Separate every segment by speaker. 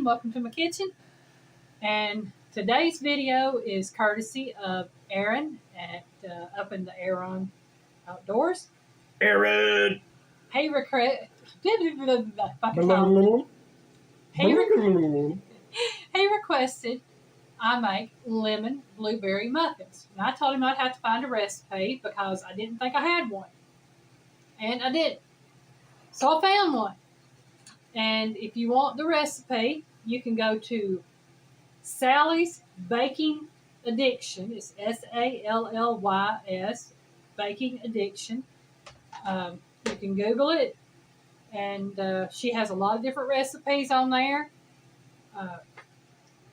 Speaker 1: welcome to my kitchen. And today's video is courtesy of Alyne at up in the runoutdoors.
Speaker 2: Alyne!
Speaker 1: He requested I make lemon blueberry muffins. And I told him I'd have to find a recipe because I didn't think I had one. And I didn't. So I found one. And if you want the recipe, you can go to Sally's Baking Addiction. It's SALLYS, Baking Addiction. You can Google it. And she has a lot of different recipes on there.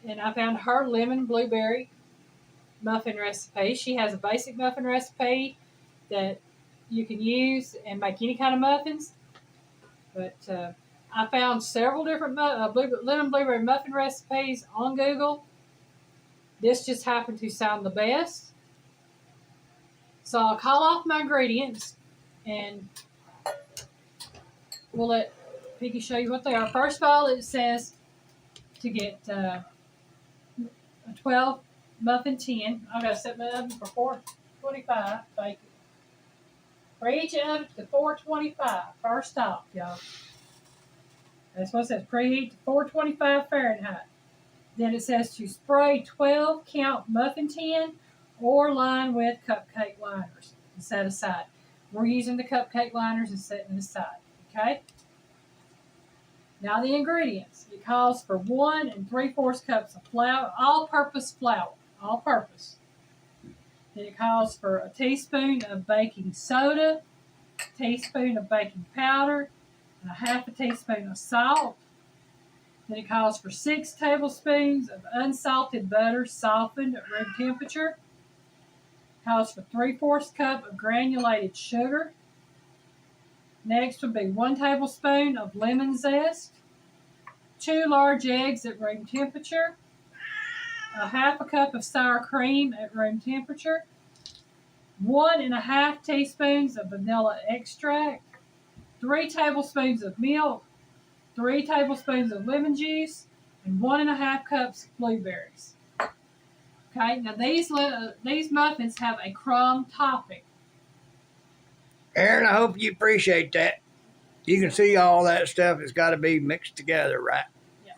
Speaker 1: And I found her lemon blueberry muffin recipe. She has a basic muffin recipe that you can use and make any kind of muffins. But I found several different lemon blueberry muffin recipes on Google. This just happened to sound the best. So I'll call off my ingredients and we'll let Piggy show you what they are. First of all, it says to get a 12 muffin tin. I've got to set my oven for 425 bacon. Preheat your oven to 425 first off, y'all. That's what it says, preheat to 425 Fahrenheit. Then it says to spray 12 count muffin tin or line with cupcake liners and set aside. We're using the cupcake liners and setting it aside, okay? Now the ingredients. It calls for 1 3/4 cups of flour, all-purpose flour, all-purpose. Then it calls for a teaspoon of baking soda, a teaspoon of baking powder, and a half a teaspoon of salt. Then it calls for 6 tablespoons of unsalted butter softened at room temperature. It calls for 3/4 cup of granulated sugar. Next would be 1 tablespoon of lemon zest, 2 large eggs at room temperature, a half a cup of sour cream at room temperature, 1 1/2 teaspoons of vanilla extract, 3 tablespoons of milk, 3 tablespoons of lemon juice, and 1 1/2 cups of blueberries. Okay, now these muffins have a crumb topping.
Speaker 2: Alyne, I hope you appreciate that. You can see all that stuff has got to be mixed together, right?
Speaker 1: Yeah.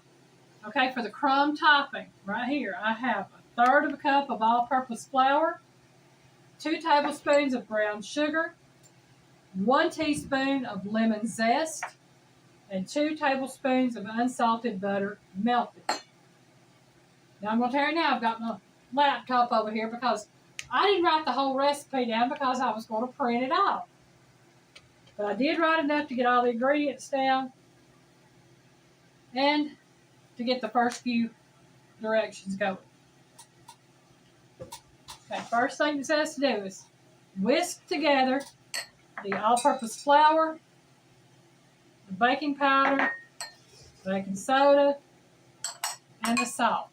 Speaker 1: Okay, for the crumb topping, right here, I have 1/3 cup of all-purpose flour, 2 tablespoons of brown sugar, 1 teaspoon of lemon zest, and 2 tablespoons of unsalted butter melted. Now I'm going to tell you now, I've got my laptop over here because I didn't write the whole recipe down because I was going to print it out. But I did write enough to get all the ingredients down and to get the first few directions going. Okay, first thing it says to do is whisk together the all-purpose flour, the baking powder, baking soda, and the salt.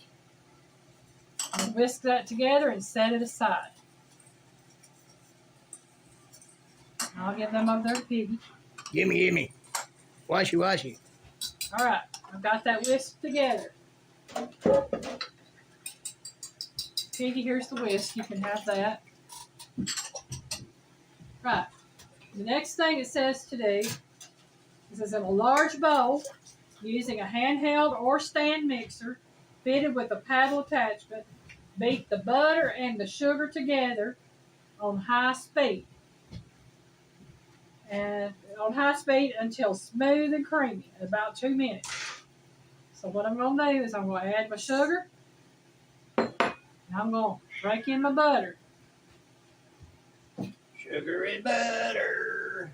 Speaker 1: And whisk that together and set it aside. I'll give them over there to Piggy.
Speaker 2: Gimme. Washy.
Speaker 1: All right, I've got that whisked together. Piggy, here's the whisk. You can have that. Right. The next thing it says to do is in a large bowl, using a handheld or stand mixer fitted with a paddle attachment, beat the butter and the sugar together on high speed. And on high speed until smooth and creamy in about 2 minutes. So what I'm going to do is I'm going to add my sugar. And I'm going to break in my butter.
Speaker 2: Sugar and butter.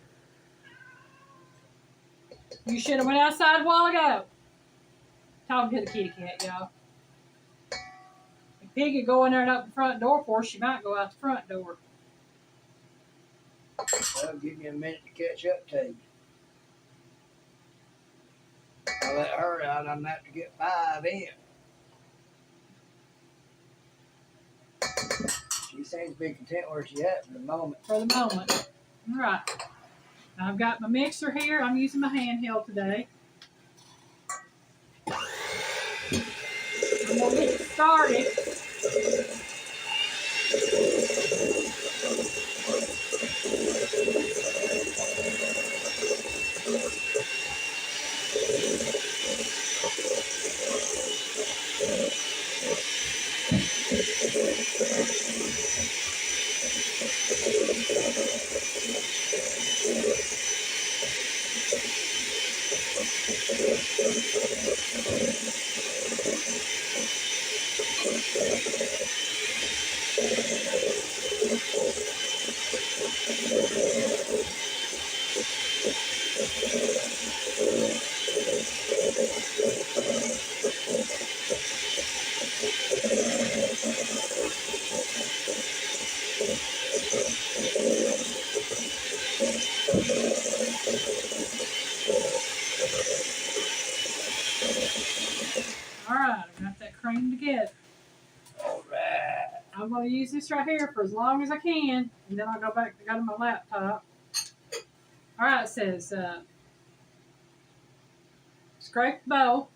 Speaker 1: You should have went outside a while ago. Talking to the kitty cat, y'all. If Piggy go in there and open the front door for her, she might go out the front door.
Speaker 2: Well, give me a minute to catch up to you. I'll let her out. I'm about to get 5 in. She seems to be content where she's at for the moment.
Speaker 1: For the moment. All right. I've got my mixer here. I'm using my handheld today. started. All right, I got that cream together.
Speaker 2: All right.
Speaker 1: I'm going to use this right here for as long as I can, and then I'll go back to go to my laptop. All right, it says scrape the bowl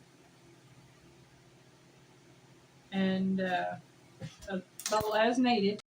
Speaker 1: and bowl as needed.